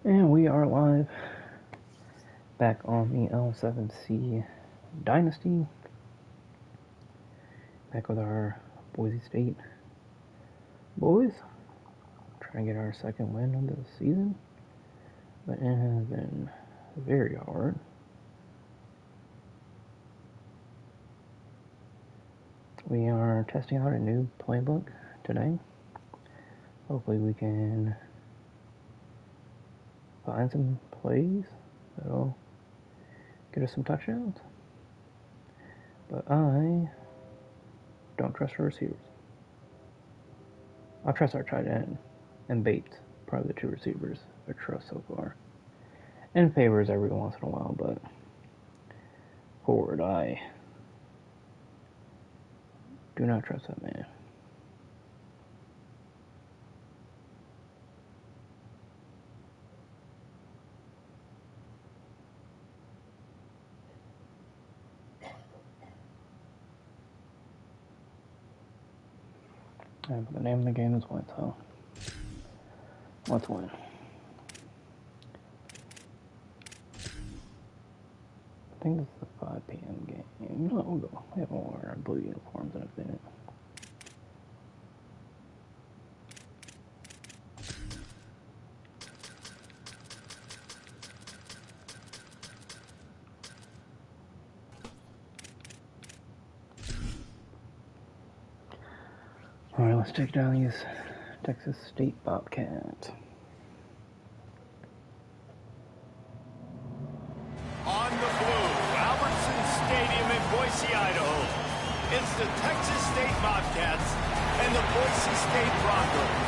And we are live back on the L7C Dynasty. Back with our Boise State boys. Trying to get our second win of the season. But it has been very hard. We are testing out a new playbook today. Hopefully we can find some plays that'll get us some touchdowns. But I don't trust our receivers. I trust our tight end and Bates, probably the two receivers I trust so far. And Favors every once in a while, but forward, I do not trust that man. And the name of the game is win, so let's win. I think this is a 5 p.m. game. No, we'll go. We haven't worn our blue uniforms in a minute. Alright, let's take down these Texas State Bobcats. On the blue, Albertson Stadium in Boise, Idaho. It's the Texas State Bobcats and the Boise State Broncos.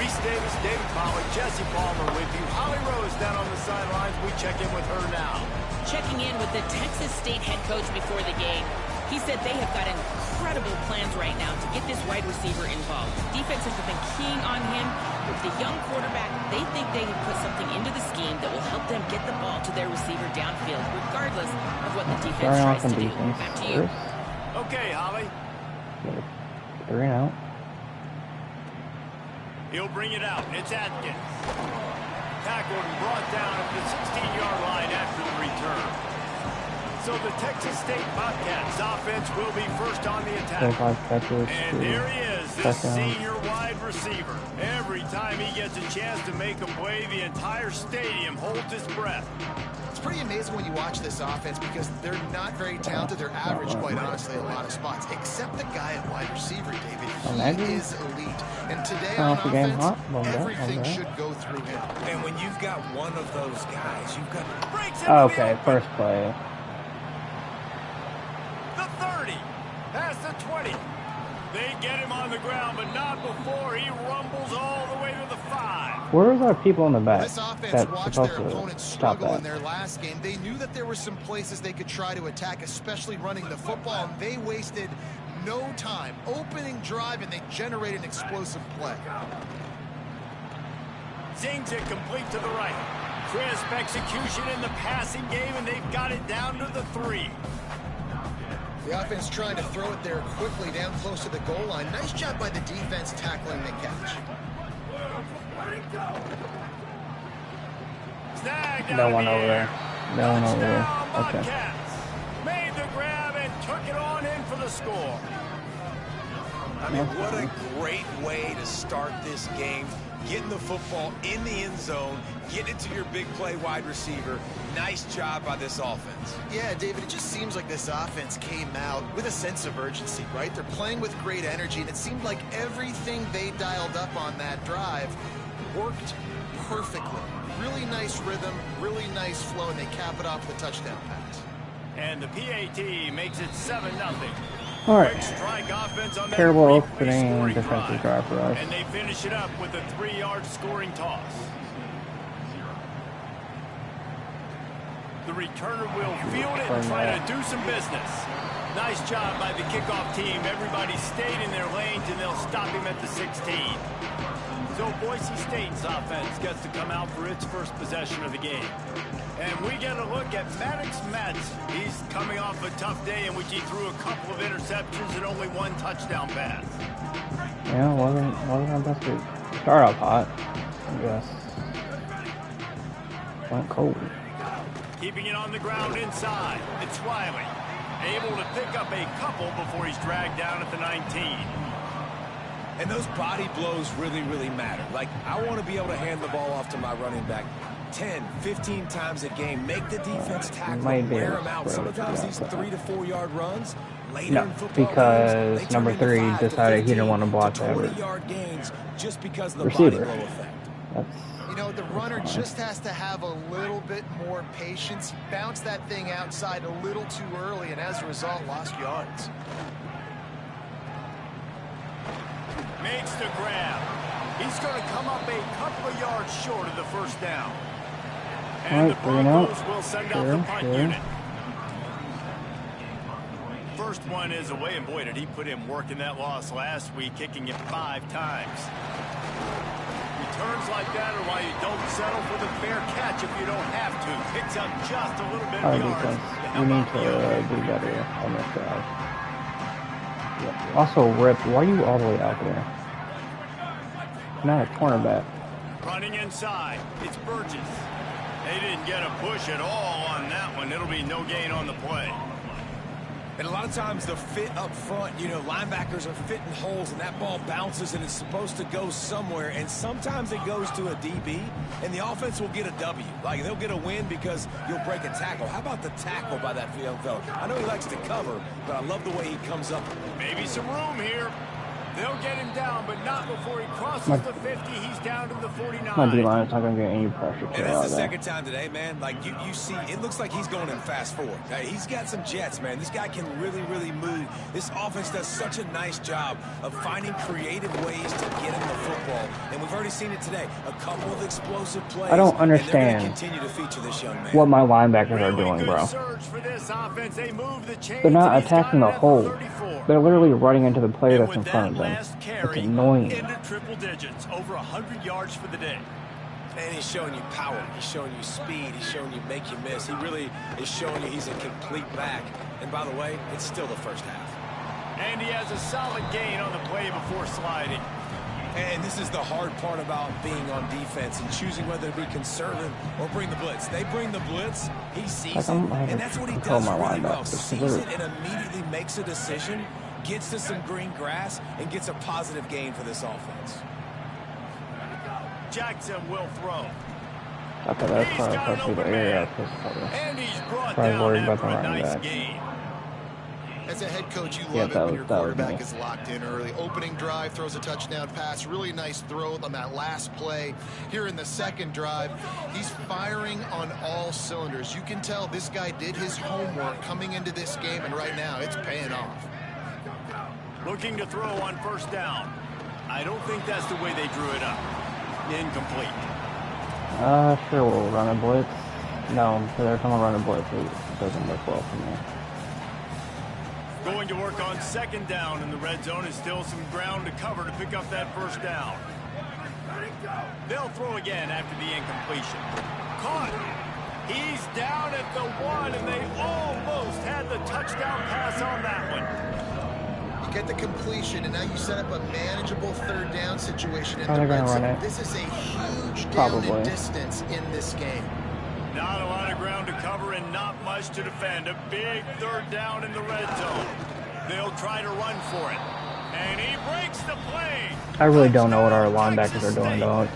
Reese Davis, David Pollack, Jesse Palmer with you. Holly Rose down on the sidelines. We check in with her now. Checking in with the Texas State head coach before the game. He said they have got incredible plans right now to get this wide receiver involved. Defenses have been keying on him. With the young quarterback, they think they can put something into the scheme that will help them get the ball to their receiver downfield, regardless of what the defense tries to do. Back to you. Okay, Holly. 3 and out. He'll bring it out. It's Atkins. Tackled and brought down at the 16-yard line after the return. So the Texas State Bobcats offense will be first on the attack. And there he is, this senior wide receiver. Every time he gets a chance to make a play, the entire stadium holds its breath. It's pretty amazing when you watch this offense because they're not very talented. They're average, quite honestly, in a lot of spots. Except the guy at wide receiver, David. He is elite. And today on offense, everything should go through him. And when you've got one of those guys, you've got... Okay, first play. The 30, past the 20. They get him on the ground, but not before he rumbles all the way to the 5. Where's our people in the back? This offense watched their opponents struggle in their last game. They knew that there were some places they could try to attack, especially running the football, and they wasted no time. Opening drive, and they generate an explosive play. Zings it complete to the right. Crisp execution in the passing game, and they've got it down to the 3. The offense trying to throw it there quickly down close to the goal line. Nice job by the defense tackling the catch. No one over there. No one over there. Okay. Made the grab and took it on in for the score. I mean, what a great way to start this game. Getting the football in the end zone, getting it to your big play wide receiver. Nice job by this offense. Yeah, David, it just seems like this offense came out with a sense of urgency, right? They're playing with great energy, and it seemed like everything they dialed up on that drive worked perfectly. Really nice rhythm, really nice flow, and they cap it off with a touchdown pass. And the PAT makes it 7-0. All right. Terrible opening defensive drive for us. And they finish it up with a 3-yard scoring toss. The returner will field it and try to do some business. Nice job by the kickoff team. Everybody stayed in their lanes, and they'll stop him at the 16. So Boise State's offense gets to come out for its first possession of the game. And we get a look at Maddox Metz. He's coming off a tough day in which he threw a couple of interceptions and only 1 touchdown pass. Yeah, wasn't our best to start off hot, I guess. Went cold. Keeping it on the ground inside. It's Wiley. Able to pick up a couple before he's dragged down at the 19. And those body blows really, really matter. Like, I want to be able to hand the ball off to my running back 10, 15 times a game. Make the defense tackle, wear them out. Sometimes these 3 to 4 yard runs, later in football because games, number 3 decided he didn't want to block that 20-yard gains just because of the receiver. body blow effect. You know, the runner just has to have a little bit more patience. He bounced that thing outside a little too early, and as a result, lost yards. Makes the grab. He's going to come up a couple of yards short of the first down. And the Broncos will send out the punt unit. First one is away, and boy, did he put in work in that loss last week, kicking it 5 times. Returns like that are why you don't settle for the fair catch if you don't have to. Picks up just a little bit of yards. We need to do better on this drive. Yeah. Also, Rip, why are you all the way out there? Not a cornerback. Running inside, it's Burgess. They didn't get a push at all on that one. It'll be no gain on the play. And a lot of times the fit up front, you know, linebackers are fitting holes and that ball bounces and it's supposed to go somewhere. And sometimes it goes to a DB and the offense will get a W. Like, they'll get a win because you'll break a tackle. How about the tackle by that young fella? I know he likes to cover, but I love the way he comes up. Maybe some room here. They'll get him down, but not before he crosses the 50. He's down to the 49. My D-line is not going to get any pressure. And that's the second time today, man. Like, you see, it looks like he's going in fast forward. He's got some jets, man. This guy can really, really move. This offense does such a nice job of finding creative ways to get him the football. And we've already seen it today. A couple of explosive plays. I don't understand continue to feature this young man. what my linebackers are doing, bro. They're not attacking the hole. They're literally running into the player that's in front of them. It's annoying. Into triple digits, over 100 yards for the day. And he's showing you power. He's showing you speed. He's showing you make you miss. He really is showing you he's a complete back. And by the way, it's still the first half. And he has a solid gain on the play before sliding. And this is the hard part about being on defense and choosing whether to be conservative or bring the blitz. They bring the blitz, he sees it, and that's what he does really well. Sees it and immediately makes a decision, gets to some green grass, and gets a positive gain for this offense. Jackson will throw. Okay, that's probably supposed to be the area. And he's brought probably down worried about after the a running nice back. gain. As a head coach, you love it when your quarterback is locked in early. Opening drive, throws a touchdown pass. Really nice throw on that last play. Here in the second drive, he's firing on all cylinders. You can tell this guy did his homework coming into this game, and right now it's paying off. Looking to throw on first down. I don't think that's the way they drew it up. Incomplete. Sure, we'll run a blitz. No, so they're going to run a blitz. It doesn't look well for me. Going to work on second down in the red zone is still some ground to cover to pick up that first down. They'll throw again after the incompletion. Caught. He's down at the 1, and they almost had the touchdown pass on that one. You get the completion, and now you set up a manageable third down situation in the red zone. This is a huge down and distance in this game. Not a lot of ground to cover and not much to defend. A big third down in the red zone. They'll try to run for it. And he breaks the play. I really don't know what our linebackers are doing, though.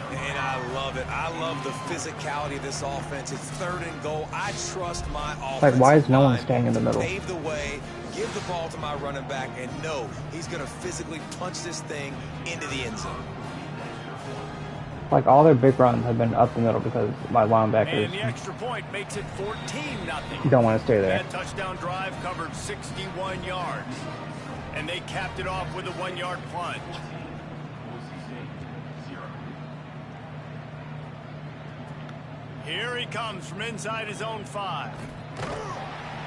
And I love it. I love the physicality of this offense. It's third and goal. I trust my offense. Like, why is no one staying in the middle? Pave the way, give the ball to my running back, and know he's going to physically punch this thing into the end zone. Like, all their big runs have been up the middle because my linebackers and the extra point makes it 14-0. don't want to stay there. That touchdown drive covered 61 yards. And they capped it off with a 1-yard plunge. Here he comes from inside his own 5.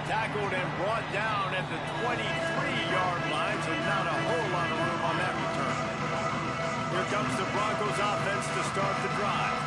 Tackled and brought down at the 23-yard line, so not a whole lot of room on that return. Here comes the Broncos offense to start the drive.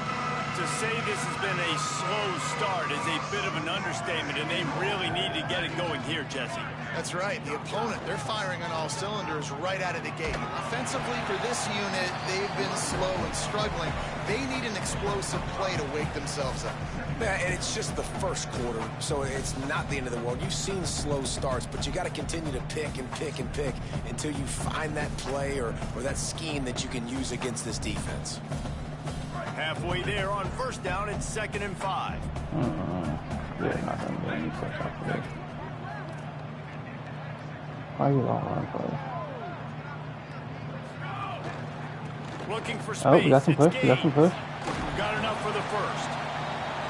To say this has been a slow start is a bit of an understatement, and they really need to get it going here, Jesse. That's right. The opponent, they're firing on all cylinders right out of the gate. Offensively, for this unit, they've been slow and struggling. They need an explosive play to wake themselves up. Yeah, and it's just the first quarter, so it's not the end of the world. You've seen slow starts, but you got to continue to pick and pick and pick until you find that play or that scheme that you can use against this defense. Halfway there on first down, it's 2nd and 5. Yeah, not going to do any push off of it. Why are you all on play? Looking for space. Oh, we got some push. We got some push. Got enough for the first.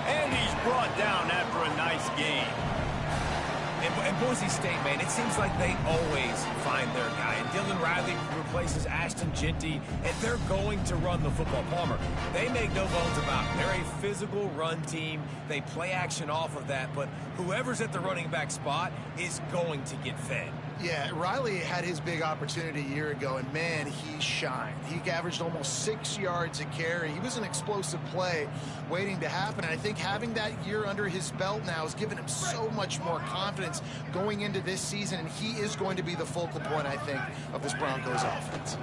And he's brought down after a nice game. And Boise State, man, it seems like they always find their guy. And Dylan Riley replaces Ashton Genty, and they're going to run the football. Palmer, they make no bones about it. They're a physical run team. They play action off of that, but whoever's at the running back spot is going to get fed. Yeah, Riley had his big opportunity a year ago, and man, he shined. He averaged almost 6 yards a carry. He was an explosive play waiting to happen, and I think having that year under his belt now has given him so much more confidence going into this season, and he is going to be the focal point, I think, of this Broncos offense.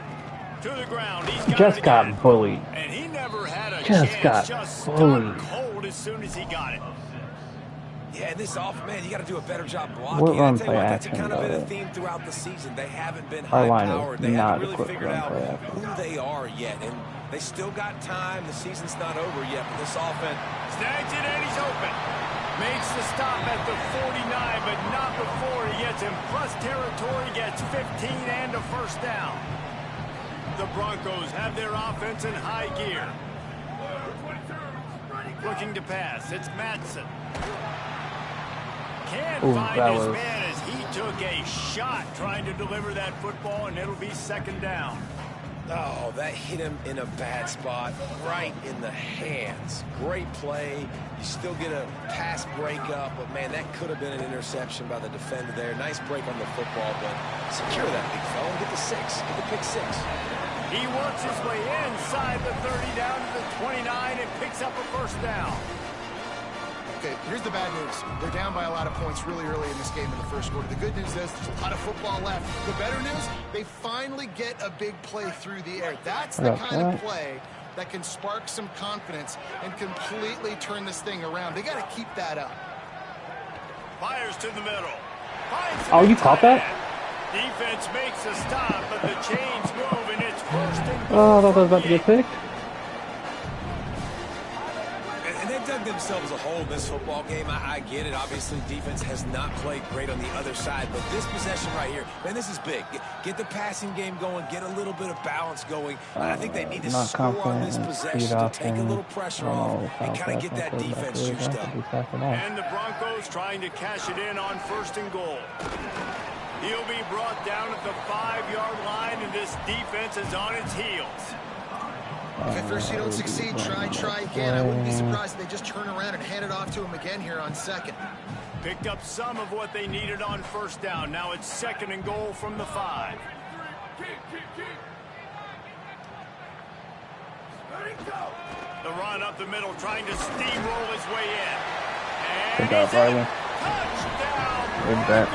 To the ground, he's got bullied. And he never had a Just chance. got Stuck bullied. cold as soon as he got it. Yeah, this man, you got to do a better job blocking. We're on I tell you what, that's play kind of been a action, theme throughout the season. They haven't been Our line is high-powered. They not haven't really equipped figured for out play action. who they are yet, and they still got time. The season's not over yet, but this offense... Snags it, and he's open. Makes the stop at the 49, but not before he gets in plus territory, gets 15 and a first down. The Broncos have their offense in high gear. Looking to pass, it's Matson. Can't find his man as he took a shot trying to deliver that football, and it'll be 2nd down. Oh, that hit him in a bad spot, right in the hands. Great play. You still get a pass breakup, but, man, that could have been an interception by the defender there. Nice break on the football, but secure that big fella and get the 6. Get the pick 6. He works his way inside the 30 down to the 29 and picks up a first down. Okay, here's the bad news. They're down by a lot of points really early in this game in the first quarter. The good news is there's a lot of football left. The better news, they finally get a big play through the air. That's the kind of play that can spark some confidence and completely turn this thing around. They got to keep that up. Fires to the middle. Oh, you caught that? Defense makes a stop, but the chains move, and it's 1st and goal. Oh, I thought that was about to get picked. And they dug themselves a hole in this football game. I get it. Obviously, defense has not played great on the other side, but this possession right here, man, this is big. Get the passing game going, get a little bit of balance going. I think they need to score on this possession to take a little pressure off and kind of get that defense juiced up. And the Broncos trying to cash it in on 1st and goal. He'll be brought down at the 5-yard line, and this defense is on its heels. If at first you don't succeed, try again. I wouldn't be surprised if they just turn around and hand it off to him again here on 2nd. Picked up some of what they needed on 1st down. Now it's 2nd and goal from the 5. The run up the middle, trying to steamroll his way in. And good job, Riley. Touchdown. Good bet.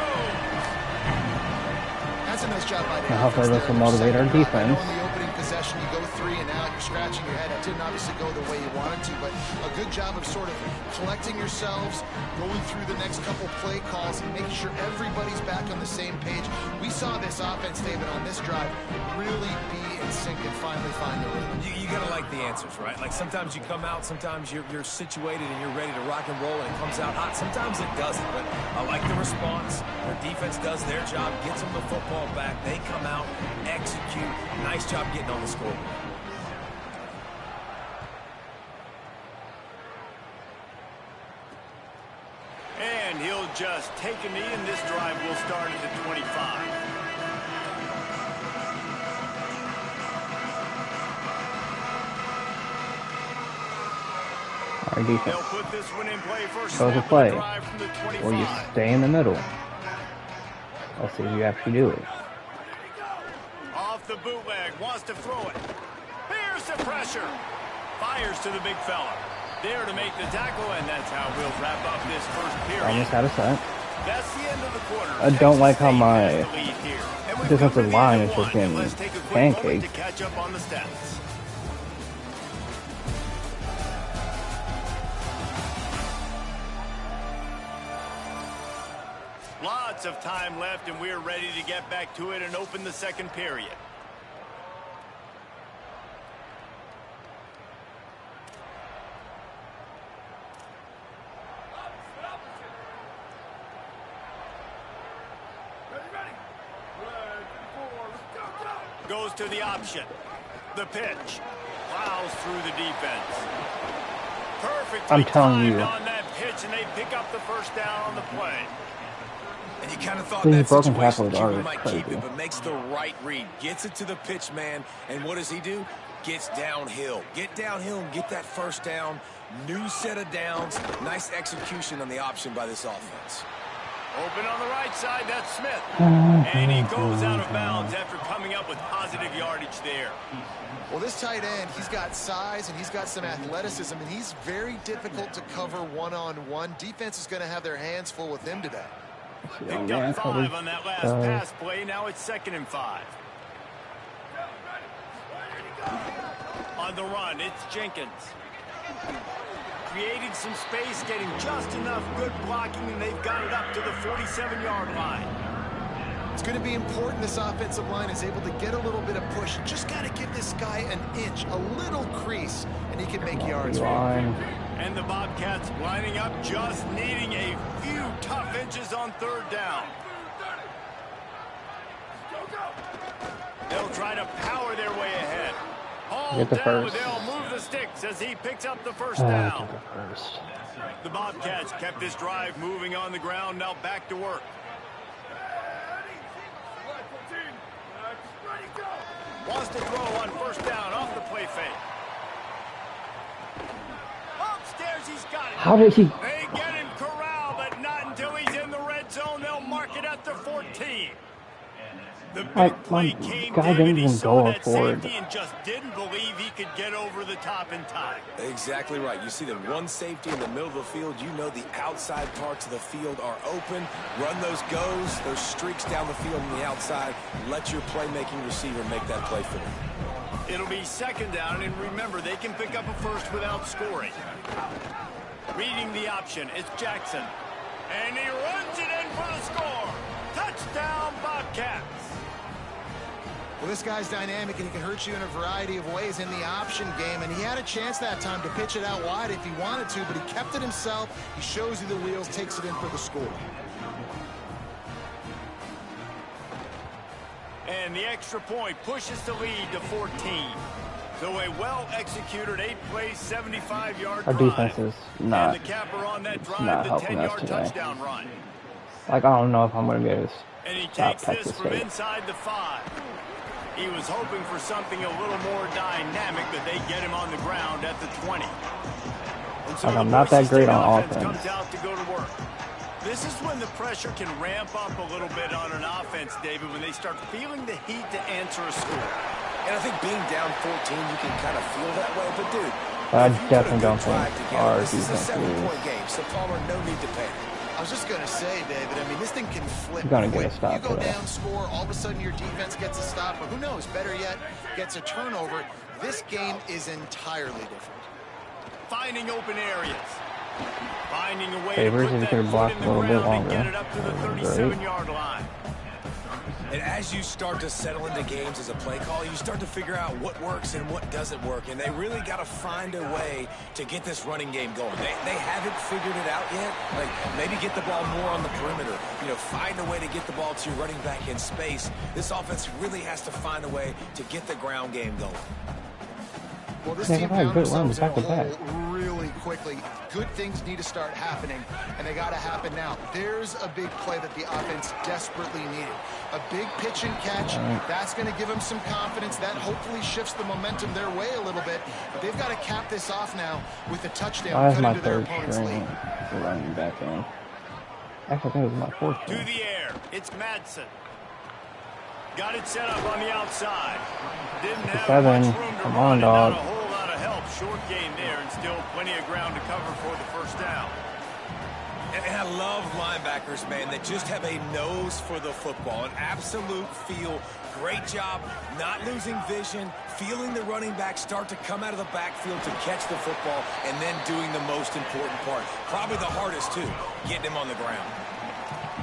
That's a nice job by the Now hopefully offense this will there. motivate our Second drive, defense. I know in the opening possession, you go 3 and out, you're scratching your head. It didn't obviously go the way you wanted to, but a good job of sort of collecting yourselves, going through the next couple play calls, and making sure everybody's back on the same page. We saw this offense, David, on this drive really be in sync and finally find the rhythm. You got to like the answers, right? Like sometimes you come out, sometimes you're situated and you're ready to rock and roll and it comes out hot. Sometimes it doesn't, but I like the response. Their defense does their job, gets them the football back. They come out, execute. Nice job getting on the scoreboard. And he'll just take a knee, and this drive will start at the 25. Our defense. They'll put this one in play first. Goes to play. Or you stay in the middle. Let's see if you actually do it. Off the bootleg, wants to throw it. Here's the pressure. Fires to the big fella. There to make the tackle, and that's how we'll wrap up this first period. Almost out of sight. That's the end of the quarter. I don't like how Texas State my has the lead here. And we've defensive come to the line end is of just one, and getting let's take a quick moment to pancaked. catch up on the stats. Lots of time left, and we're ready to get back to it and open the second period. Goes to the option. The pitch. Plows through the defense. Perfectly I'm telling you. timed on that pitch, and they pick up the first down on the play. And you kind of thought These that broken situation tackles are Cuban might keep crazy. it, but makes the right read. Gets it to the pitch man, and what does he do? Gets downhill. Get downhill and get that first down. New set of downs. Nice execution on the option by this offense. Open on the right side, that's Smith. And he goes out of bounds after coming up with positive yardage there. Well, this tight end, he's got size and he's got some athleticism, and he's very difficult to cover one-on-one. Defense is going to have their hands full with him today. Picked up 5 on that last pass play. Now it's 2nd and 5. On the run, it's Jenkins. Creating some space, getting just enough good blocking, and they've got it up to the 47-yard line. It's going to be important this offensive line is able to get a little bit of push. You just got to give this guy an inch, a little crease, and he can make yards. And the Bobcats lining up, just needing a few tough inches on 3rd down. They'll try to power their way ahead. Get the first. They'll move the sticks as he picks up the first down. The Bobcats kept this drive moving on the ground. Now back to work. Wants to throw on 1st down off the play fake. Upstairs, he's got it. How did he? They get him corralled, but not until he's in the red zone. They'll mark it at the 14. The big play came, guy didn't even saw go that for it. safety and just didn't believe he could get over the top in time. Exactly right. You see the one safety in the middle of the field. You know the outside parts of the field are open. Run those goes, those streaks down the field on the outside. Let your playmaking receiver make that play for you. It'll be 2nd down, and remember, they can pick up a first without scoring. Reading the option, it's Jackson. And he runs it in for the score. Touchdown, Bobcats. Well, this guy's dynamic, and he can hurt you in a variety of ways in the option game, and he had a chance that time to pitch it out wide if he wanted to, but he kept it himself. He shows you the wheels, takes it in for the score. And the extra point pushes the lead to 14. So a well-executed 8-play, 75-yard drive. Our defense is not. And the capper on that drive, not the helping us 10-yard today. touchdown run. Like, I don't know if I'm going to be able to And he stop takes Texas this from State. inside the 5. He was hoping for something a little more dynamic, but they get him on the ground at the 20. And so Like, I'm the not that Boise great State on offense offense. comes out to go to work. This is when the pressure can ramp up a little bit on an offense, David, when they start feeling the heat to answer a score. And I think being down 14, you can kind of feel that way. But, dude, I if you put a definitely good don't think drive together, our this is a defense 7-point game, so Palmer, no need to panic. I was just going to say, David, I mean, this thing can flip You're gonna get quick. a stop You go today. down, score, all of a sudden your defense gets a stop, or who knows, better yet, gets a turnover. This game is entirely different. Finding open areas. Finding a way Favors to if put you that could block foot in a little the bit ground and longer. get it up to the Great. 37-yard line. And as you start to settle into games as a play call, you start to figure out what works and what doesn't work. And they really got to find a way to get this running game going. They haven't figured it out yet. Like, maybe get the ball more on the perimeter. You know, find a way to get the ball to your running back in space. This offense really has to find a way to get the ground game going. Well, this Yeah, team they had found good runs themselves in a back to back. hole really quickly. Good things need to start happening, and they got to happen now. There's a big play that the offense desperately needed. A big pitch and catch. That's going to give them some confidence. That hopefully shifts the momentum their way a little bit. But they've got to cap this off now with a touchdown Why is cut my into their third opponent's string lead. running back in? Actually, I think it was my fourth To string. the air, it's Madsen. Got it set up on the outside. Didn't have 7. much room to Come run on, and dog. not a whole lot of help. Short gain there, and still plenty of ground to cover for the first down. And I love linebackers, man, that just have a nose for the football, an absolute feel. Great job not losing vision, feeling the running back start to come out of the backfield to catch the football, and then doing the most important part. Probably the hardest, too, getting him on the ground.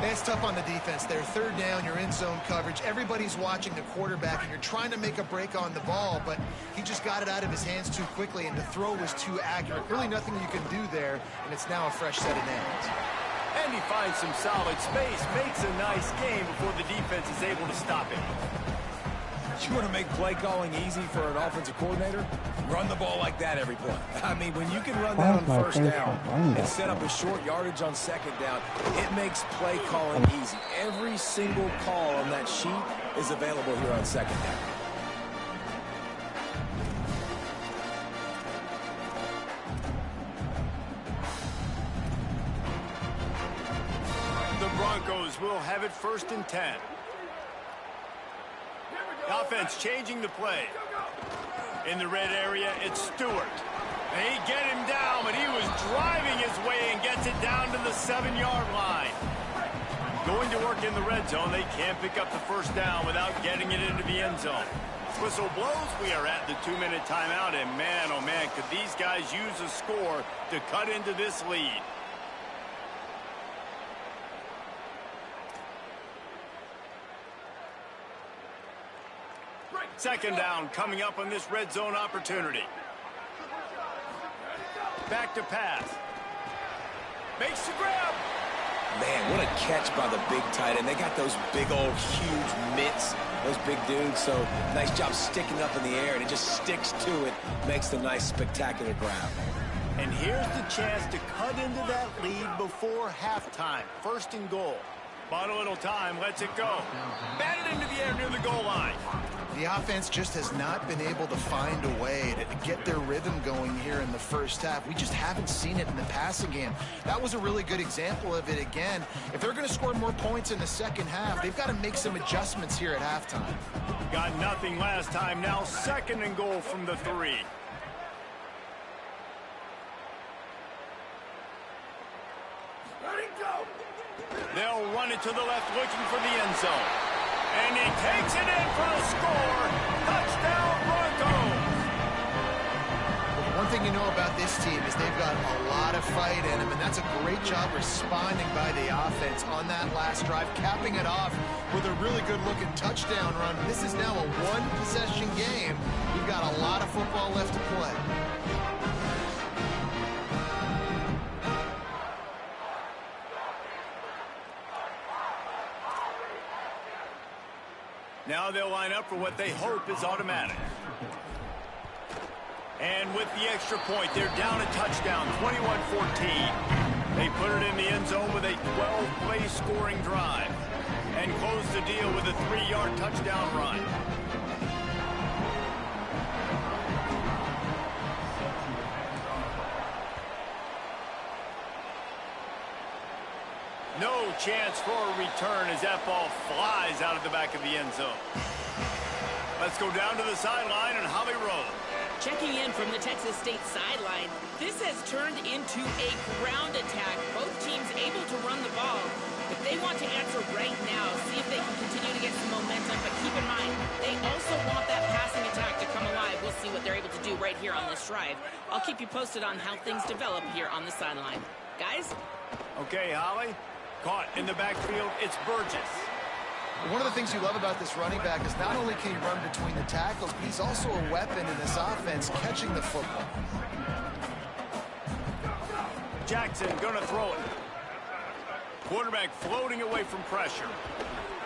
It's tough on the defense there. Third down, you're in zone coverage. Everybody's watching the quarterback, and you're trying to make a break on the ball, but he just got it out of his hands too quickly, and the throw was too accurate. Really nothing you can do there, and it's now a fresh set of names. And he finds some solid space, makes a nice game before the defense is able to stop him. You want to make play calling easy for an offensive coordinator? Run the ball like that every play. I mean, when you can run that on first down and set up a short yardage on second down, it makes play calling easy. Every single call on that sheet is available here on second down. The Broncos will have it 1st and 10. The offense changing the play. In the red area, it's Stewart. They get him down, but he was driving his way and gets it down to the 7-yard line. Going to work in the red zone, they can't pick up the first down without getting it into the end zone. Whistle blows, we are at the 2-minute timeout, and man, oh man, could these guys use a score to cut into this lead. Second down coming up on this red zone opportunity. Back to pass. Makes the grab. Man, what a catch by the big tight end. They got those big old huge mitts, those big dudes. So nice job sticking up in the air, and it just sticks to it. Makes the nice spectacular grab. And here's the chance to cut into that lead before halftime. 1st and goal. Bought a little time, lets it go. Batted into the air near the goal line. The offense just has not been able to find a way to get their rhythm going here in the first half. We just haven't seen it in the passing game. That was a really good example of it again. If they're going to score more points in the second half, they've got to make some adjustments here at halftime. Got nothing last time. Now 2nd and goal from the 3. They'll run it to the left, looking for the end zone. And he takes it in for the score. Touchdown, Broncos. One thing you know about this team is they've got a lot of fight in them, and that's a great job responding by the offense on that last drive, capping it off with a really good-looking touchdown run. This is now a one-possession game. We've got a lot of football left to play. Now they'll line up for what they hope is automatic. And with the extra point, they're down a touchdown, 21-14. They put it in the end zone with a 12-play scoring drive and close the deal with a 3-yard touchdown run. No chance for a return as that ball flies out of the back of the end zone. Let's go down to the sideline and how they roll. Checking in from the Texas State sideline, this has turned into a ground attack. Both teams able to run the ball, but they want to answer right now, see if they can continue to get some momentum. But keep in mind, they also want that passing attack to come alive. We'll see what they're able to do right here on this drive. I'll keep you posted on how things develop here on the sideline. Guys? Okay, Holly. Caught in the backfield, it's Burgess. One of the things you love about this running back is not only can he run between the tackles, but he's also a weapon in this offense, catching the football. Jackson gonna throw it. Quarterback floating away from pressure.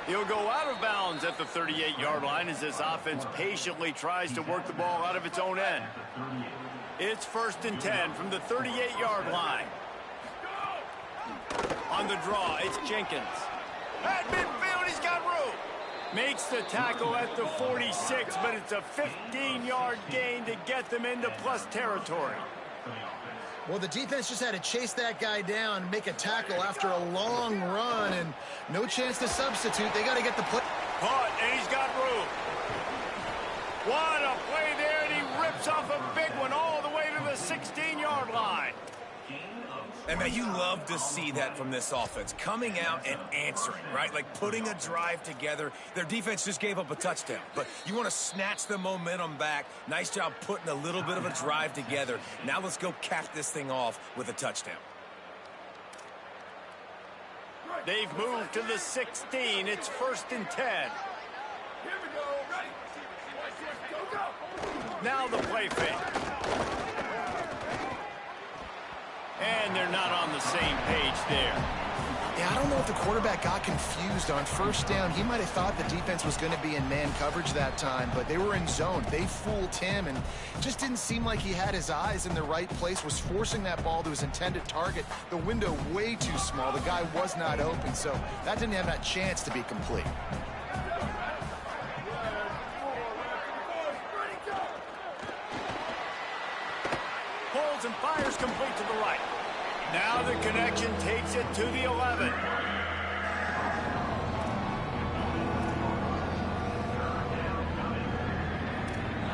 He'll go out of bounds at the 38-yard line as this offense patiently tries to work the ball out of its own end. It's 1st and 10 from the 38-yard line. On the draw, it's Jenkins. At midfield, he's got room. Makes the tackle at the 46, but it's a 15-yard gain to get them into plus territory. Well, the defense just had to chase that guy down, make a tackle after a long run, and no chance to substitute. They got to get the play. Caught, and he's got room. What a play there, and he rips off a big one all the way to the 16-yard line. And man, you love to see that from this offense, coming out and answering, right? Like putting a drive together. Their defense just gave up a touchdown, but you want to snatch the momentum back. Nice job putting a little bit of a drive together. Now let's go cap this thing off with a touchdown. They've moved to the 16. It's 1st and 10. Here we go. Ready? Go. Now the play fake. And they're not on the same page there. Yeah, I don't know if the quarterback got confused on 1st down. He might have thought the defense was going to be in man coverage that time, but they were in zone. They fooled him, and it just didn't seem like he had his eyes in the right place, was forcing that ball to his intended target. The window way too small. The guy was not open, so that didn't have that chance to be complete. Pulls and fires complete to the right. Now the connection takes it to the 11.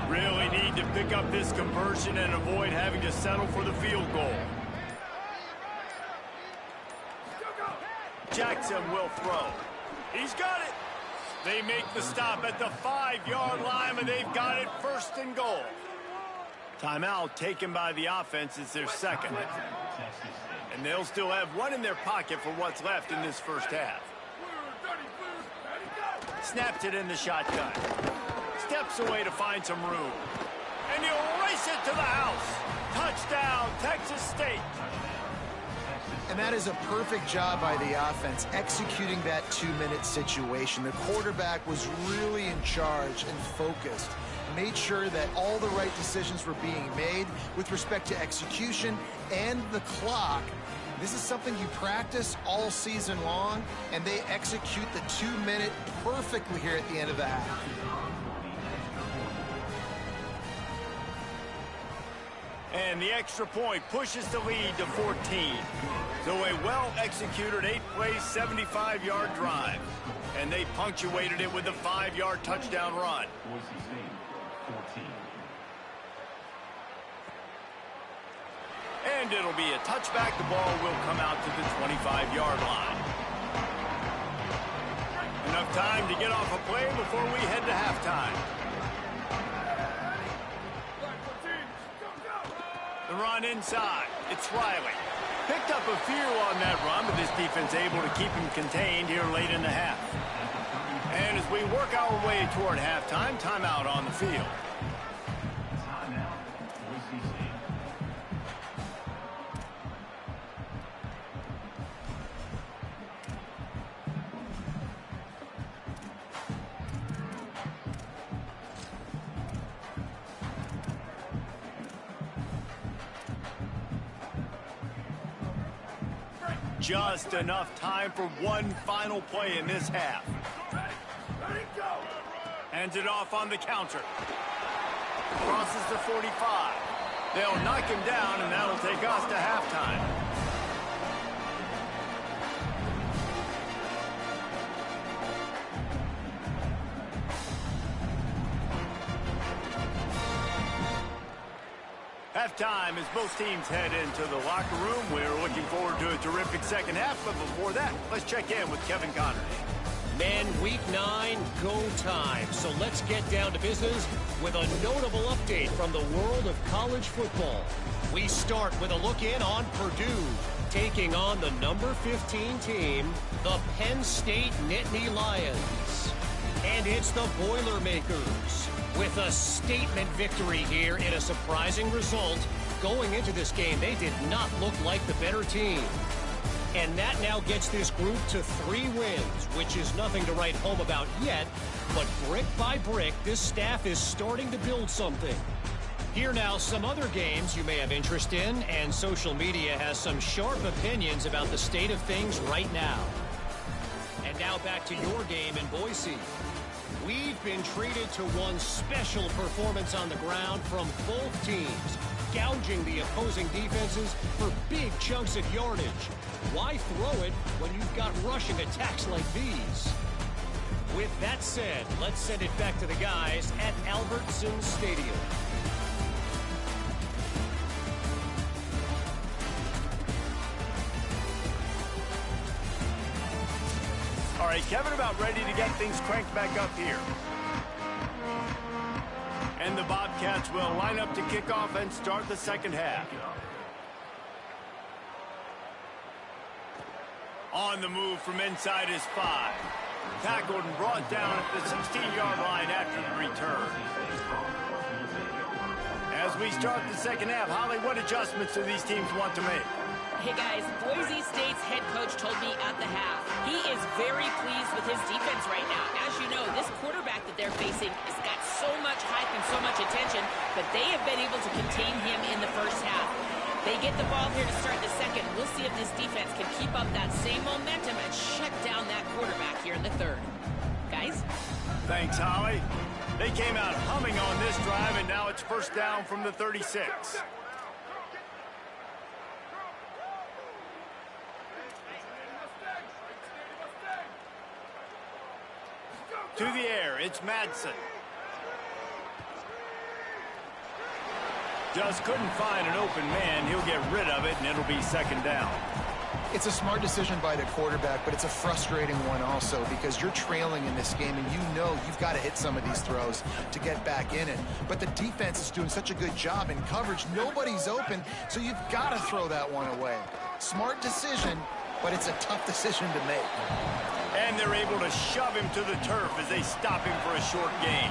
Really need to pick up this conversion and avoid having to settle for the field goal. Jackson will throw. He's got it. They make the stop at the 5-yard line, but they've got it 1st and goal. Timeout taken by the offense. It's their second. And they'll still have one in their pocket for what's left in this first half. Snaps it in the shotgun. Steps away to find some room. And he'll race it to the house. Touchdown, Texas State. And that is a perfect job by the offense, executing that 2-minute situation. The quarterback was really in charge and focused. Made sure that all the right decisions were being made with respect to execution and the clock. This is something you practice all season long, and they execute the 2-minute perfectly here at the end of the half. And the extra point pushes the lead to 14. So a well-executed 8-play, 75-yard drive. And they punctuated it with a 5-yard touchdown run. Boise St, 14. And it'll be a touchback. The ball will come out to the 25-yard line. Enough time to get off a play before we head to halftime. The run inside. It's Riley. Picked up a few on that run, but this defense able to keep him contained here late in the half. And as we work our way toward halftime, timeout on the field. Just enough time for one final play in this half. Hands it off on the counter. Crosses the 45. They'll knock him down, and that'll take us to halftime. Halftime as both teams head into the locker room. We're looking forward to a terrific second half, but before that, let's check in with Kevin Connors. Men, week 9, go time. So let's get down to business with a notable update from the world of college football. We start with a look in on Purdue, taking on the number 15 team, the Penn State Nittany Lions. And it's the Boilermakers with a statement victory here in a surprising result. Going into this game, they did not look like the better team. And that now gets this group to 3 wins, which is nothing to write home about yet. But brick by brick, this staff is starting to build something. Here now, some other games you may have interest in, and social media has some sharp opinions about the state of things right now. And now back to your game in Boise. We've been treated to one special performance on the ground from both teams, gouging the opposing defenses for big chunks of yardage. Why throw it when you've got rushing attacks like these? With that said, let's send it back to the guys at L7C Stadium. right, Kevin, about ready to get things cranked back up here. And the Bobcats will line up to kick off and start the second half. On the move from inside is 5. Tackled and brought down at the 16-yard line after the return. As we start the second half, Holly, what adjustments do these teams want to make? Hey guys, Boise State's head coach told me at the half he is very pleased with his defense right now. As you know, this quarterback that they're facing has got so much hype and so much attention, but they have been able to contain him in the first half. They get the ball here to start the second. We'll see if this defense can keep up that same momentum and shut down that quarterback here in the third. Guys? Thanks, Holly. They came out humming on this drive, and now it's first down from the 36. To the air, it's Madsen. Just couldn't find an open man. He'll get rid of it, and it'll be second down. It's a smart decision by the quarterback, but it's a frustrating one also because you're trailing in this game and you know you've got to hit some of these throws to get back in it. But the defense is doing such a good job in coverage. Nobody's open, so you've got to throw that one away. Smart decision, but it's a tough decision to make. And they're able to shove him to the turf as they stop him for a short gain.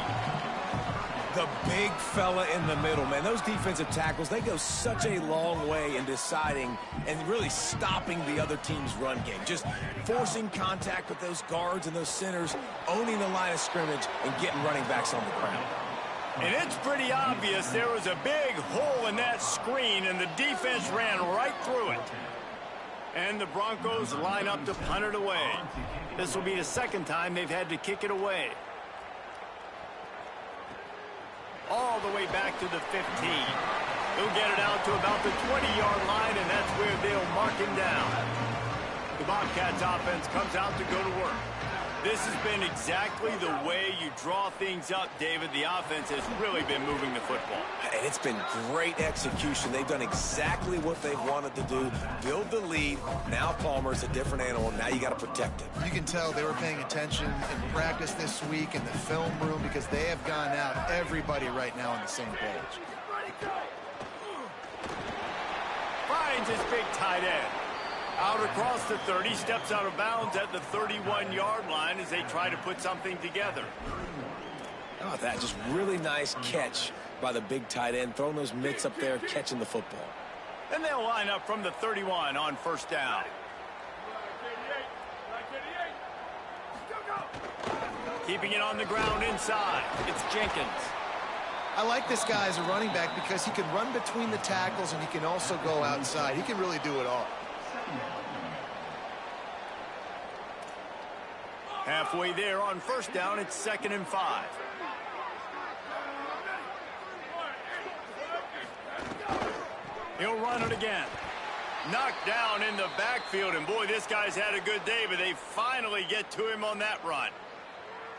The big fella in the middle, man. Those defensive tackles, they go such a long way in deciding and really stopping the other team's run game. Just forcing contact with those guards and those centers, owning the line of scrimmage, and getting running backs on the ground. And it's pretty obvious there was a big hole in that screen, and the defense ran right through it. And the Broncos line up to punt it away. This will be the second time they've had to kick it away. All the way back to the 15. He'll get it out to about the 20-yard line, and that's where they'll mark him down. The Bobcats offense comes out to go to work. This has been exactly the way you draw things up, David. The offense has really been moving the football. And it's been great execution. They've done exactly what they've wanted to do. Build the lead. Now Palmer's a different animal. Now you got to protect it. You can tell they were paying attention in practice this week in the film room because they have gone out, everybody right now on the same page. Finds his big tight end. Out across the 30, steps out of bounds at the 31-yard line as they try to put something together. How about that? Just really nice catch by the big tight end, throwing those mitts up there, catching the football. And they'll line up from the 31 on first down. Keeping it on the ground inside. It's Jenkins. I like this guy as a running back because he can run between the tackles and he can also go outside. He can really do it all. Halfway there on first down, it's 2nd and 5. He'll run it again. Knocked down in the backfield, and boy, this guy's had a good day, but they finally get to him on that run.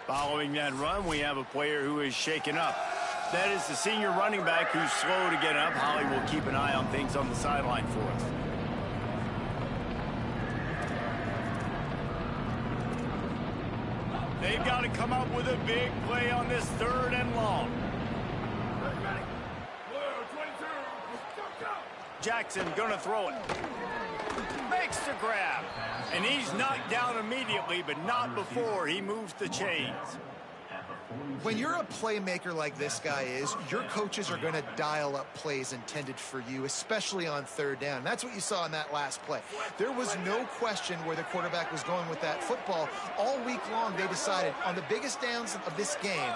Following that run, we have a player who is shaken up. That is the senior running back who's slow to get up. Holly will keep an eye on things on the sideline for us. They've got to come up with a big play on this 3rd and long. Jackson gonna throw it. Makes the grab. And he's knocked down immediately, but not before he moves the chains. When you're a playmaker like this guy is, your coaches are going to dial up plays intended for you, especially on 3rd down. That's what you saw in that last play. There was no question where the quarterback was going with that football. All week long, they decided on the biggest downs of this game,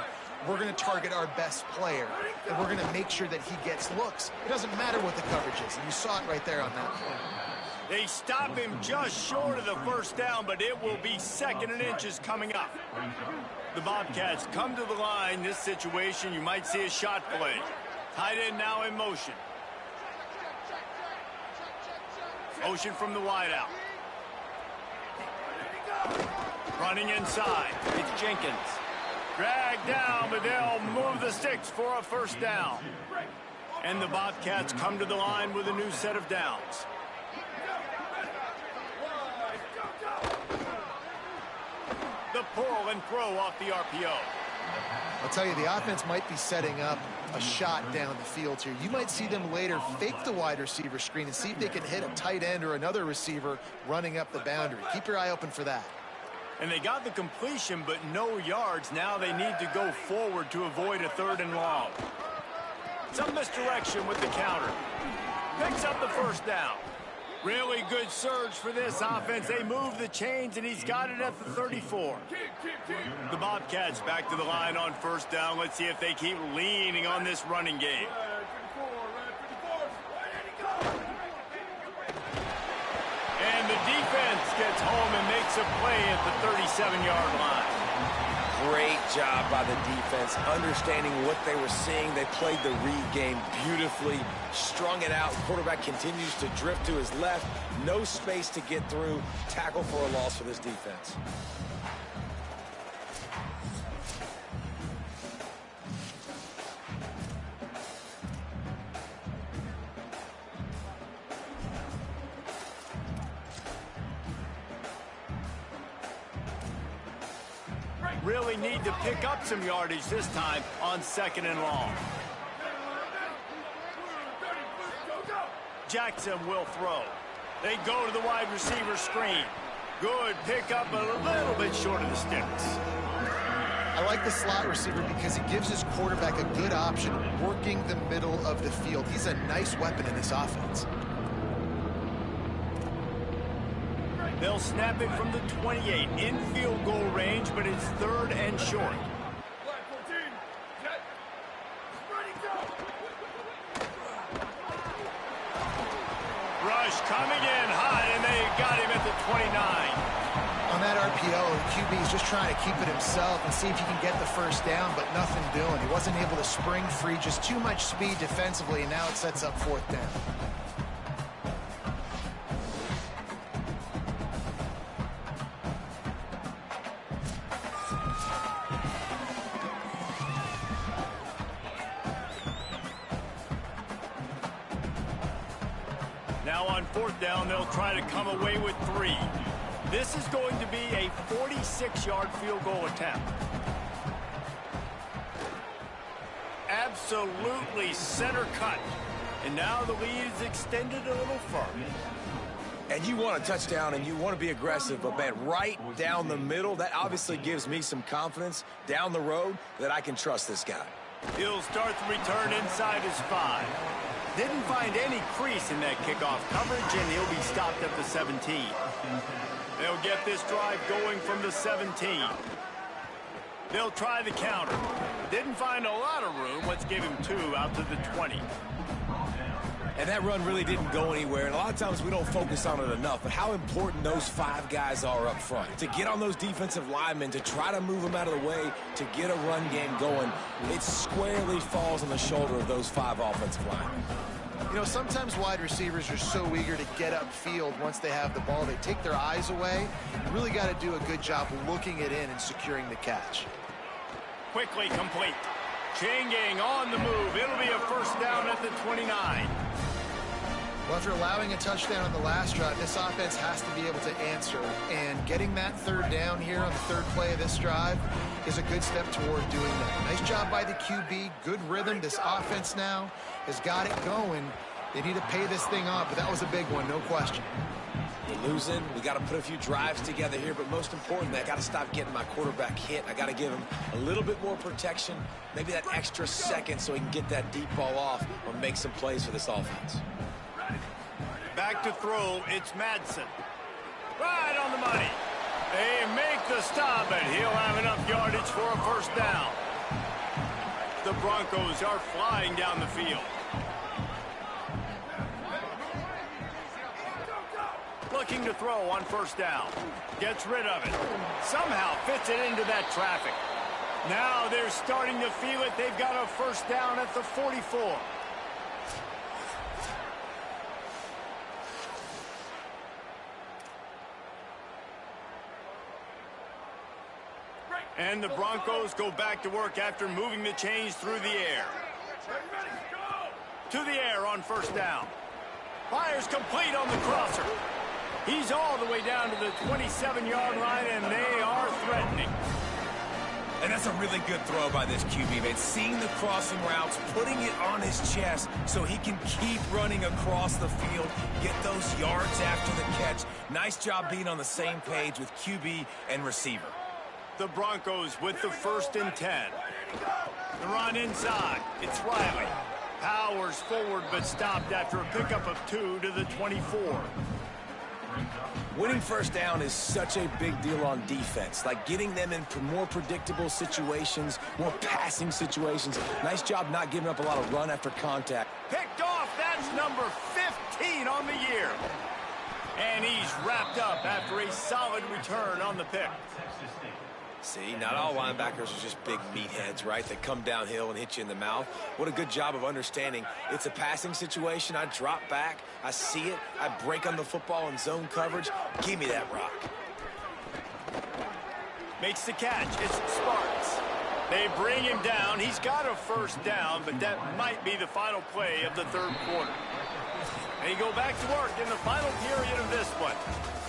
we're going to target our best player, and we're going to make sure that he gets looks. It doesn't matter what the coverage is, and you saw it right there on that play. They stop him just short of the first down, but it will be 2nd and inches coming up. The Bobcats come to the line. This situation, you might see a shot play. Tight end now in motion. Motion from the wideout. Running inside. It's Jenkins. Dragged down, but they'll move the sticks for a first down. And the Bobcats come to the line with a new set of downs. a pull and throw off the RPO. I'll tell you, the offense might be setting up a shot down the field here. You might see them later fake the wide receiver screen and see if they can hit a tight end or another receiver running up the boundary. Keep your eye open for that. And they got the completion, but no yards. Now they need to go forward to avoid a 3rd and long. Some misdirection with the counter. Picks up the first down. Really good surge for this offense. They move the chains, and he's got it at the 34. The Bobcats back to the line on 1st down. Let's see if they keep leaning on this running game. And the defense gets home and makes a play at the 37-yard line. Great job by the defense, understanding what they were seeing. They played the read game beautifully, strung it out. Quarterback continues to drift to his left. No space to get through. Tackle for a loss for this defense. Really need to pick up some yardage this time on 2nd and long. Jackson will throw. They go to the wide receiver screen. Good pickup, a little bit short of the sticks. I like the slot receiver because he gives his quarterback a good option working the middle of the field. He's a nice weapon in this offense. They'll snap it from the 28 in field goal range, but it's 3rd and short. Rush coming in high, and they got him at the 29. On that RPO, the QB is just trying to keep it himself and see if he can get the 1st down, but nothing doing. He wasn't able to spring free, just too much speed defensively, and now it sets up 4th down. Now on 4th down, they'll try to come away with 3. This is going to be a 46-yard field goal attempt. Absolutely center cut. And now the lead is extended a little further. And you want a touchdown and you want to be aggressive, but man, right down the middle, that obviously gives me some confidence down the road that I can trust this guy. He'll start the return inside his 5. Didn't find any crease in that kickoff coverage, and he'll be stopped at the 17. They'll get this drive going from the 17. They'll try the counter. Didn't find a lot of room. Let's give him 2 out to the 20. And that run really didn't go anywhere, and a lot of times we don't focus on it enough, but how important those 5 guys are up front. To get on those defensive linemen, to try to move them out of the way, to get a run game going, it squarely falls on the shoulder of those 5 offensive linemen. You know, sometimes wide receivers are so eager to get upfield once they have the ball, they take their eyes away. You really got to do a good job looking it in and securing the catch. Quickly complete. Changing on the move. It'll be a 1st down at the 29. Well, after allowing a touchdown on the last drive, this offense has to be able to answer. And getting that 3rd down here on the 3rd play of this drive is a good step toward doing that. Nice job by the QB. Good rhythm. This offense now has got it going. They need to pay this thing off, but that was a big one, no question. We're losing. We got to put a few drives together here, but most importantly, I got to stop getting my quarterback hit. I got to give him a little bit more protection, maybe that extra second so he can get that deep ball off or make some plays for this offense. Back to throw, it's Madsen. Right on the money. They make the stop, but he'll have enough yardage for a 1st down. The Broncos are flying down the field. Looking to throw on 1st down. Gets rid of it. Somehow fits it into that traffic. Now they're starting to feel it. They've got a 1st down at the 44. And the Broncos go back to work after moving the chains through the air. To the air on 1st down. Fires complete on the crosser. He's all the way down to the 27-yard line, and they are threatening. And that's a really good throw by this QB, man. Seeing the crossing routes, putting it on his chest so he can keep running across the field, get those yards after the catch. Nice job being on the same page with QB and receiver. The Broncos with the 1st and 10. The run inside. It's Riley. Powers forward, but stopped after a pickup of 2 to the 24. Winning first down is such a big deal on defense, like getting them in more predictable situations, more passing situations. Nice job not giving up a lot of run after contact. Picked off. That's number 15 on the year. And he's wrapped up after a solid return on the pick. See, not all linebackers are just big meatheads, right? They come downhill and hit you in the mouth. What a good job of understanding. It's a passing situation. I drop back. I see it. I break on the football in zone coverage. Give me that rock. Makes the catch. It's Sparks. They bring him down. He's got a 1st down, but that might be the final play of the 3rd quarter. They go back to work in the final period of this one.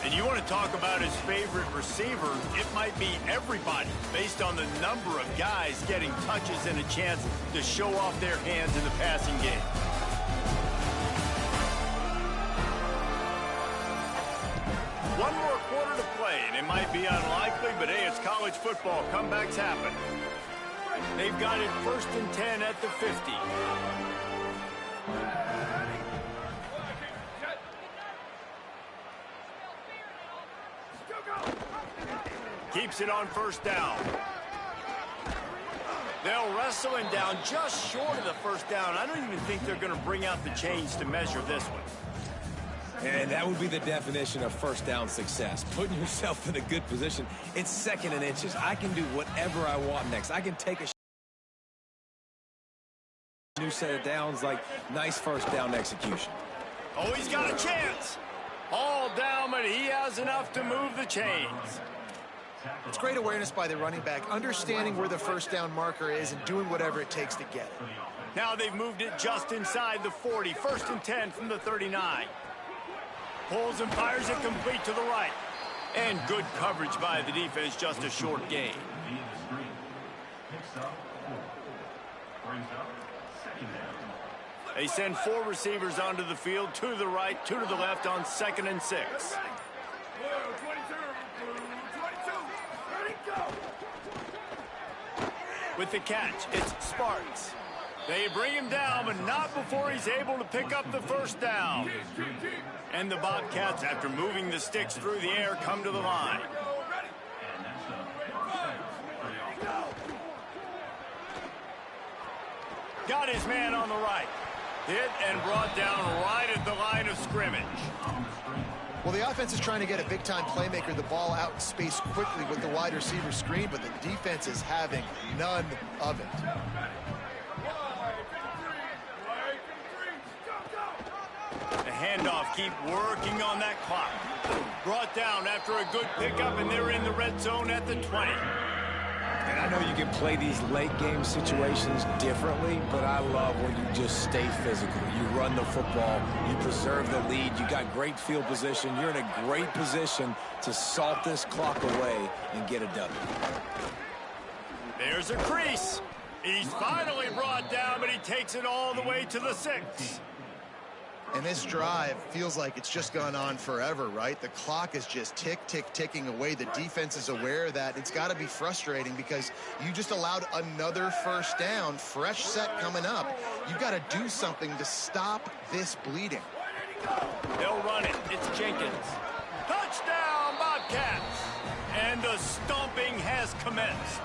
And you want to talk about his favorite receiver, it might be everybody, based on the number of guys getting touches and a chance to show off their hands in the passing game. One more quarter to play, and it might be unlikely, but hey, it's college football. Comebacks happen. They've got it 1st and 10 at the 50. Keeps it on 1st down. They'll wrestle him down just short of the 1st down. I don't even think they're going to bring out the chains to measure this one. And that would be the definition of 1st down success. Putting yourself in a good position. It's 2nd and inches. I can do whatever I want next. I can take a new set of downs, like nice 1st down execution. Oh, he's got a chance. All down, but he has enough to move the chains. It's great awareness by the running back, understanding where the 1st down marker is and doing whatever it takes to get it. Now they've moved it just inside the 40. 1st and 10 from the 39. Pulls and fires it complete to the right. And good coverage by the defense, just a short gain. They send 4 receivers onto the field, 2 to the right, 2 to the left on 2nd and 6. With the catch, it's Sparks. They bring him down, but not before he's able to pick up the 1st down. And the Bobcats, after moving the sticks through the air, come to the line. Got his man on the right. Hit and brought down right at the line of scrimmage. Well, the offense is trying to get a big-time playmaker the ball out in space quickly with the wide receiver screen, but the defense is having none of it. The handoff, keep working on that clock. Brought down after a good pickup, and they're in the red zone at the 20. And I know you can play these late-game situations differently, but I love when you just stay physical. You run the football, you preserve the lead, you got great field position. You're in a great position to salt this clock away and get a W. There's a crease. He's finally brought down, but he takes it all the way to the 6. And this drive feels like it's just gone on forever, right? The clock is just ticking away. The defense is aware of that. It's got to be frustrating because you just allowed another 1st down, fresh set coming up. You've got to do something to stop this bleeding. They'll run it. It's Jenkins. Touchdown, Bobcats! And the stomping has commenced.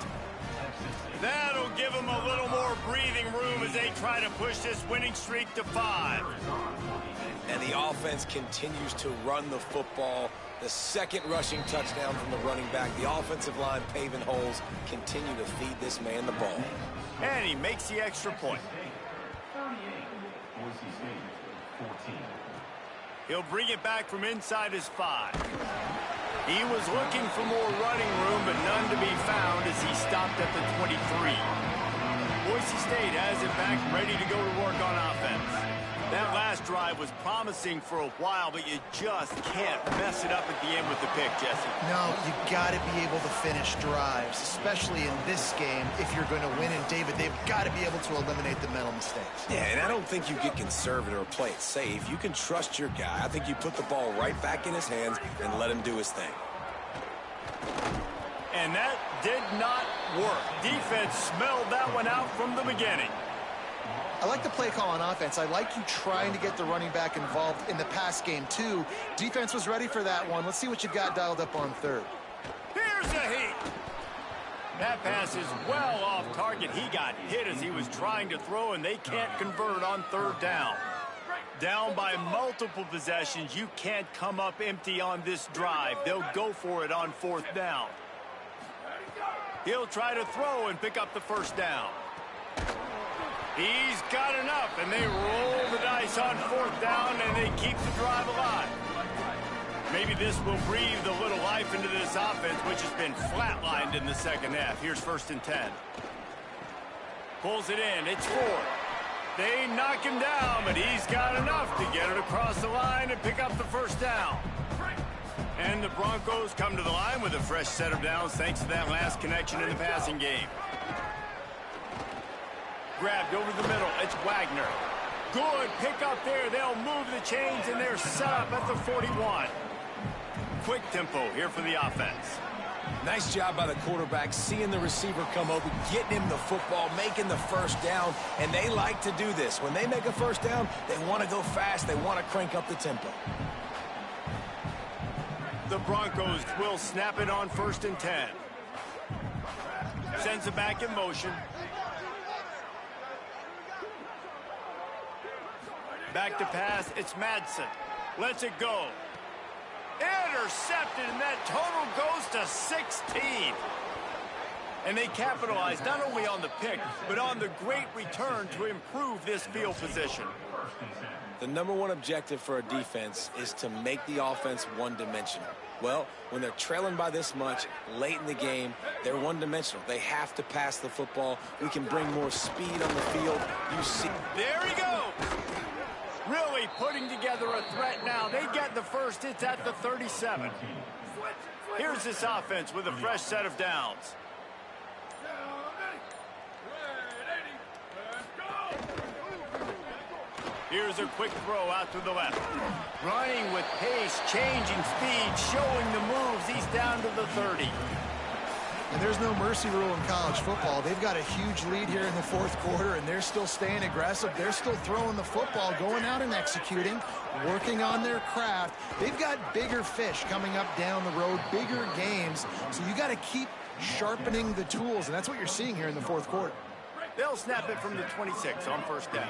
That'll give them a little more breathing room as they try to push this winning streak to 5. And the offense continues to run the football. The 2nd rushing touchdown from the running back. The offensive line paving holes. Continue to feed this man the ball. And he makes the extra point. He'll bring it back from inside his 5. He was looking for more running room, but none to be found as he stopped at the 23. Boise State has it back, ready to go to work on offense. That last drive was promising for a while, but you just can't mess it up at the end with the pick, Jesse. No, you got to be able to finish drives, especially in this game if you're going to win. And, David, they've got to be able to eliminate the mental mistakes. Yeah, and I don't think you get conservative or play it safe. You can trust your guy. I think you put the ball right back in his hands and let him do his thing. And that did not work. Defense smelled that one out from the beginning. I like the play call on offense. I like you trying to get the running back involved in the pass game, too. Defense was ready for that one. Let's see what you got dialed up on third. Here's a heat. That pass is well off target. He got hit as he was trying to throw, and they can't convert on third down. Down by multiple possessions, you can't come up empty on this drive. They'll go for it on fourth down. He'll try to throw and pick up the first down. He's got enough, and they roll the dice on fourth down, and they keep the drive alive. Maybe this will breathe a little life into this offense, which has been flatlined in the second half. Here's 1st and 10. Pulls it in. It's 4. They knock him down, but he's got enough to get it across the line and pick up the first down. And the Broncos come to the line with a fresh set of downs thanks to that last connection in the passing game. Grabbed over the middle. It's Wagner. Good pick up there. They'll move the chains, and they're set up at the 41. Quick tempo here for the offense. Nice job by the quarterback, seeing the receiver come open, getting him the football, making the first down, and they like to do this. When they make a first down, they want to go fast. They want to crank up the tempo. The Broncos will snap it on 1st and 10. Sends it back in motion. Back to pass, it's Madsen. Lets it go. Intercepted, and that total goes to 16. And they capitalize not only on the pick, but on the great return to improve this field position. The number one objective for a defense is to make the offense one-dimensional. Well, when they're trailing by this much late in the game, they're one-dimensional. They have to pass the football. We can bring more speed on the field. You see. There he goes. Really putting together a threat now. They get the first. It's at the 37. Here's this offense with a fresh set of downs. Here's a quick throw out to the left. Running with pace, changing speed, showing the moves. He's down to the 30. And there's no mercy rule in college football. They've got a huge lead here in the 4th quarter, and they're still staying aggressive. They're still throwing the football, going out and executing, working on their craft. They've got bigger fish coming up down the road, bigger games. So you got to keep sharpening the tools, and that's what you're seeing here in the 4th quarter. They'll snap it from the 26 on first down.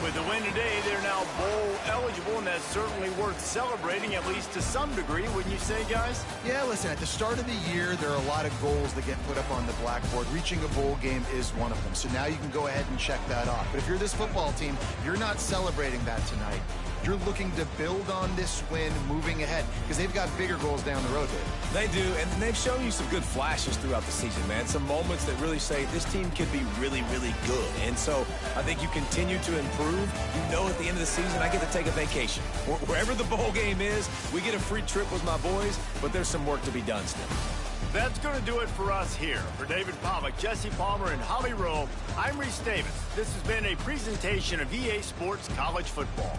With the win today, they're now bowl eligible, and that's certainly worth celebrating, at least to some degree, wouldn't you say, guys? Yeah, listen, at the start of the year, there are a lot of goals that get put up on the blackboard. Reaching a bowl game is one of them. So now you can go ahead and check that off. But if you're this football team, you're not celebrating that tonight. You're looking to build on this win moving ahead because they've got bigger goals down the road, Dave. They do, and they've shown you some good flashes throughout the season, man. Some moments that really say this team could be really, really good. And so I think you continue to improve. You know at the end of the season, I get to take a vacation. Wherever the bowl game is, we get a free trip with my boys, but there's some work to be done still. That's going to do it for us here. For David Pollack, Jesse Palmer, and Holly Rowe, I'm Reese Davis. This has been a presentation of EA Sports College Football.